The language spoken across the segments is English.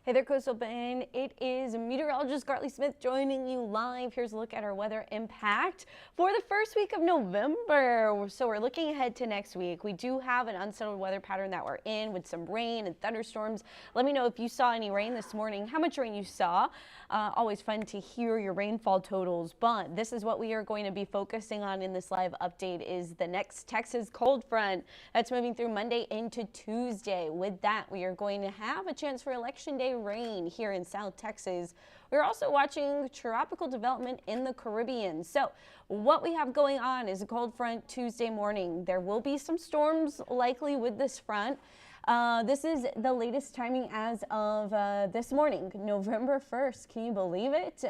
Hey there, Coastal Bend. It is Meteorologist Carly Smith joining you live. Here's a look at our weather impact for the first week of November. So we're looking ahead to next week. We do have an unsettled weather pattern that we're in with some rain and thunderstorms. Let me know if you saw any rain this morning, how much rain you saw. Always fun to hear your rainfall totals, but this is what we are going to be focusing on in this live update is the next Texas cold front that's moving through Monday into Tuesday. With that, we are going to have a chance for Election Day rain here in South Texas. We're also watching tropical development in the Caribbean. So what we have going on is a cold front Tuesday morning. There will be some storms likely with this front. This is the latest timing as of this morning, November 1st. Can you believe it?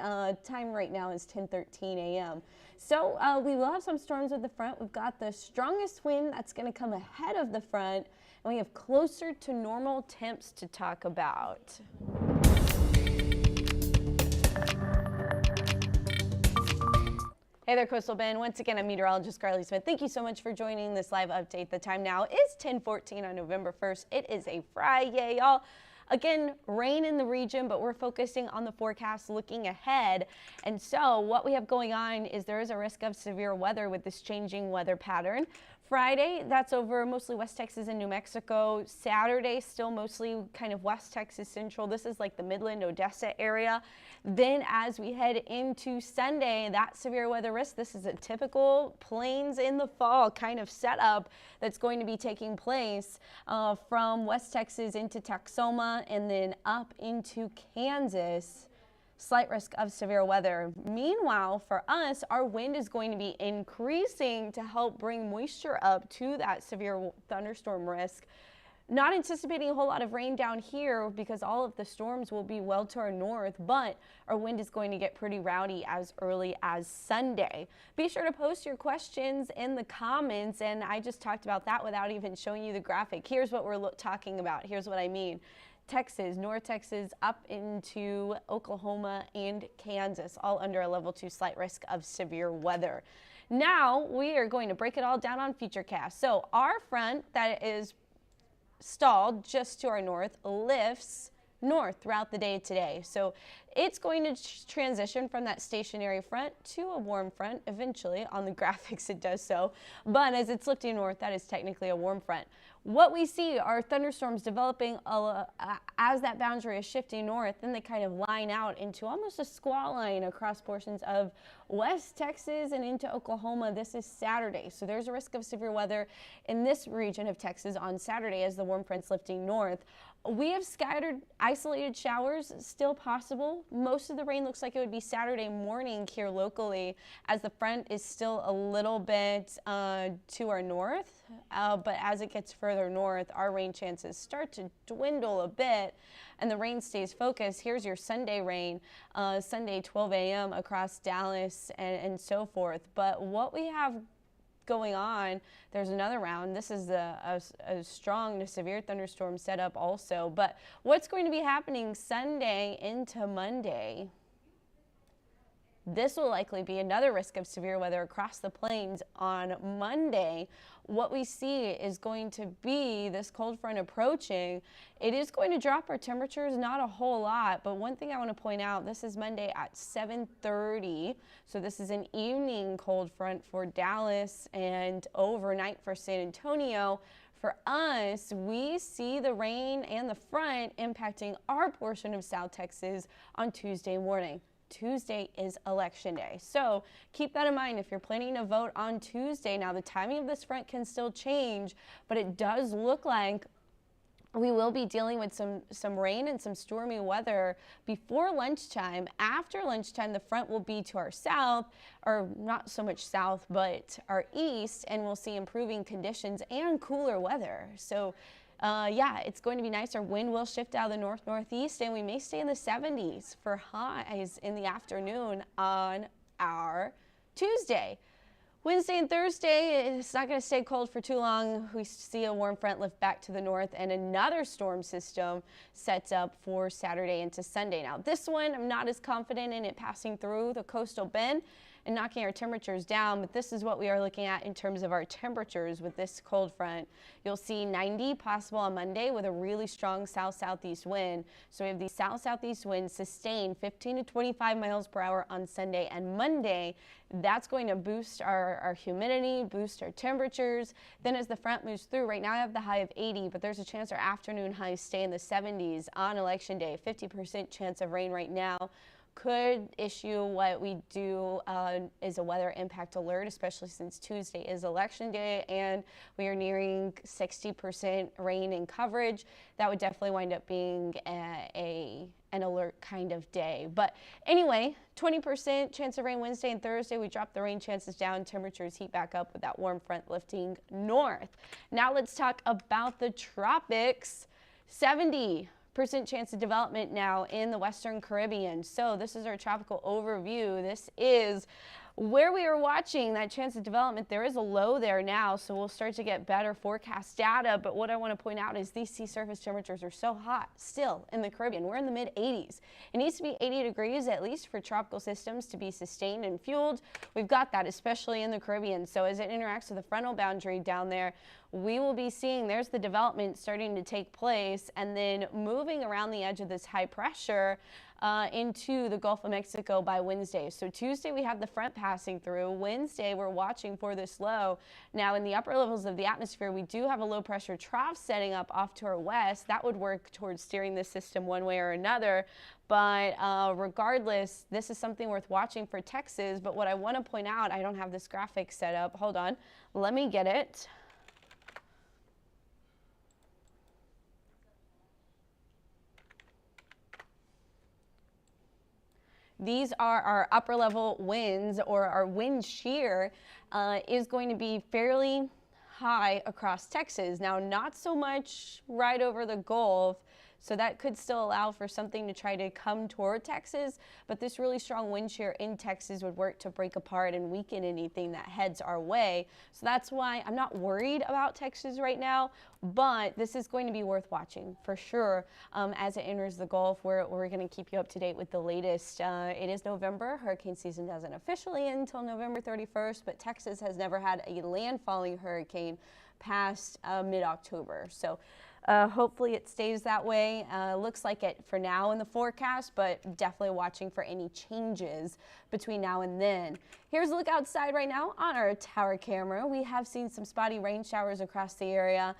Time right now is 10:13 a.m. So we will have some storms with the front. We've got the strongest wind that's going to come ahead of the front, and we have closer to normal temps to talk about. Hey there, Coastal Bend. Once again, I'm Meteorologist Carly Smith. Thank you so much for joining this live update. The time now is 10:14 on November 1st. It is a Friday, y'all. Again, rain in the region, but we're focusing on the forecast looking ahead. And so what we have going on is there is a risk of severe weather with this changing weather pattern. Friday, that's over mostly West Texas and New Mexico. Saturday, still mostly kind of West Texas Central. This is like the Midland, Odessa area. Then as we head into Sunday, that severe weather risk, this is a typical plains in the fall kind of setup that's going to be taking place from West Texas into Texoma and then up into Kansas. Slight risk of severe weather. Meanwhile, for us, our wind is going to be increasing to help bring moisture up to that severe thunderstorm risk. Not anticipating a whole lot of rain down here because all of the storms will be well to our north, but our wind is going to get pretty rowdy as early as Sunday. Be sure to post your questions in the comments, and I just talked about that without even showing you the graphic. Here's what we're talking about. Here's what I mean. Texas, North Texas, up into Oklahoma and Kansas, all under a level 2 slight risk of severe weather. Now we are going to break it all down on Futurecast. So our front that is stalled just to our north lifts north throughout the day today. So it's going to transition from that stationary front to a warm front eventually. On the graphics it does so, but as it's lifting north, that is technically a warm front. What we see are thunderstorms developing as that boundary is shifting north, then they kind of line out into almost a squall line across portions of West Texas and into Oklahoma. This is Saturday, so there's a risk of severe weather in this region of Texas on Saturday as the warm front's lifting north. We have scattered isolated showers still possible. Most of the rain looks like it would be Saturday morning here locally as the front is still a little bit to our north, but as it gets further north, our rain chances start to dwindle a bit and the rain stays focused. Here's your Sunday rain, Sunday 12 a.m. across Dallas and so forth. But what we have going on, there's another round. This is a strong to severe thunderstorm setup also. But what's going to be happening Sunday into Monday? This will likely be another risk of severe weather across the plains on Monday. What we see is going to be this cold front approaching. It is going to drop our temperatures, not a whole lot, but one thing I want to point out, this is Monday at 7:30. So this is an evening cold front for Dallas and overnight for San Antonio. For us, we see the rain and the front impacting our portion of South Texas on Tuesday morning. Tuesday is Election Day. So keep that in mind if you're planning to vote on Tuesday. Now the timing of this front can still change, but it does look like we will be dealing with some rain and some stormy weather before lunchtime. After lunchtime, the front will be to our south, or not so much south, but our east, and we'll see improving conditions and cooler weather. So yeah, it's going to be nice. Our wind will shift out of the north-northeast, and we may stay in the 70s for highs in the afternoon on our Tuesday. Wednesday and Thursday, it's not going to stay cold for too long. We see a warm front lift back to the north, and another storm system sets up for Saturday into Sunday. Now, this one, I'm not as confident in it passing through the coastal bend and knocking our temperatures down. But this is what we are looking at in terms of our temperatures with this cold front. You'll see 90 possible on Monday with a really strong south-southeast wind. So we have these south-southeast winds sustained 15 to 25 miles per hour on Sunday and Monday. That's going to boost our humidity, boost our temperatures. Then as the front moves through, right now I have the high of 80, but there's a chance our afternoon highs stay in the 70s on election day. 50% chance of rain right now. Could issue what we do is a weather impact alert, especially since Tuesday is election day and we are nearing 60% rain in coverage. That would definitely wind up being an alert kind of day. But anyway, 20% chance of rain Wednesday and Thursday. We drop the rain chances down, temperatures heat back up with that warm front lifting north. Now let's talk about the tropics. 70% chance of development now in the Western Caribbean. So this is our tropical overview. This is where we are watching that chance of development. There is a low there now, so we'll start to get better forecast data. But what I want to point out is these sea surface temperatures are so hot still in the Caribbean. We're in the mid 80s. It needs to be 80 degrees at least for tropical systems to be sustained and fueled. We've got that, especially in the Caribbean. So as it interacts with the frontal boundary down there, we will be seeing there's the development starting to take place and then moving around the edge of this high pressure into the Gulf of Mexico by Wednesday. So Tuesday we have the front passing through. Wednesday we're watching for this low. Now in the upper levels of the atmosphere we do have a low pressure trough setting up off to our west. That would work towards steering the system one way or another. But regardless, this is something worth watching for Texas. But what I want to point out, I don't have this graphic set up. Hold on, let me get it. These are our upper level winds, or our wind shear is going to be fairly high across Texas. Now, not so much right over the Gulf, so that could still allow for something to try to come toward Texas, but this really strong wind shear in Texas would work to break apart and weaken anything that heads our way. So that's why I'm not worried about Texas right now, but this is going to be worth watching for sure as it enters the Gulf. We're going to keep you up to date with the latest. It is November. Hurricane season doesn't officially end until November 31st, but Texas has never had a landfalling hurricane past mid-October. So hopefully it stays that way. Looks like it for now in the forecast, but definitely watching for any changes between now and then. Here's a look outside right now on our tower camera. We have seen some spotty rain showers across the area.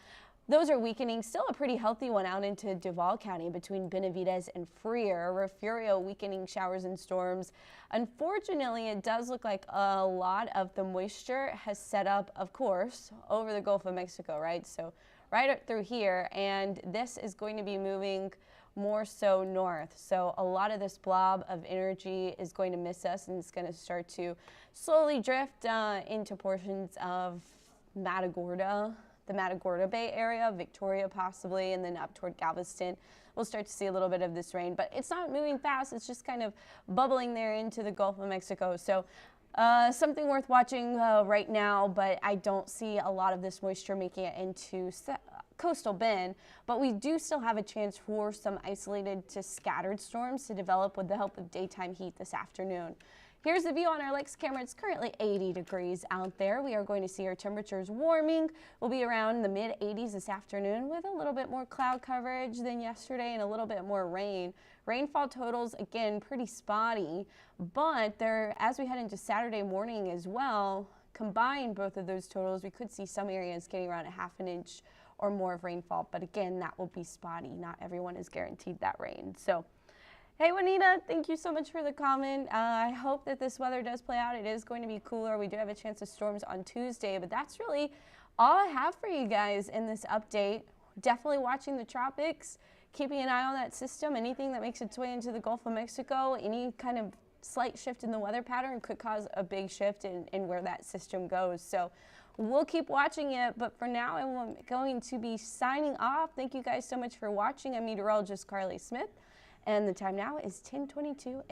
Those are weakening. Still a pretty healthy one out into Duval County between Benavides and Freer. Refugio weakening showers and storms. Unfortunately, it does look like a lot of the moisture has set up, of course, over the Gulf of Mexico, right? So right up through here, and this is going to be moving more so north. So a lot of this blob of energy is going to miss us, and it's going to start to slowly drift into portions of Matagorda, the Matagorda Bay area, Victoria possibly, and then up toward Galveston. We'll start to see a little bit of this rain, but it's not moving fast. It's just kind of bubbling there into the Gulf of Mexico. So something worth watching right now, but I don't see a lot of this moisture making it into coastal Bend, but we do still have a chance for some isolated to scattered storms to develop with the help of daytime heat this afternoon. Here's the view on our Lex camera. It's currently 80 degrees out there. We are going to see our temperatures warming. We'll be around the mid 80s this afternoon with a little bit more cloud coverage than yesterday and a little bit more rain. Rainfall totals, again, pretty spotty, but as we head into Saturday morning as well, combine both of those totals, we could see some areas getting around a ½ an inch or more of rainfall, but again, that will be spotty. Not everyone is guaranteed that rain. So, hey Juanita, thank you so much for the comment. I hope that this weather does play out. It is going to be cooler. We do have a chance of storms on Tuesday, but that's really all I have for you guys in this update. Definitely watching the tropics, keeping an eye on that system. Anything that makes its way into the Gulf of Mexico, any kind of slight shift in the weather pattern could cause a big shift in where that system goes. So we'll keep watching it, but for now I'm going to be signing off. Thank you guys so much for watching. I'm meteorologist Carly Smith, and the time now is 10:22.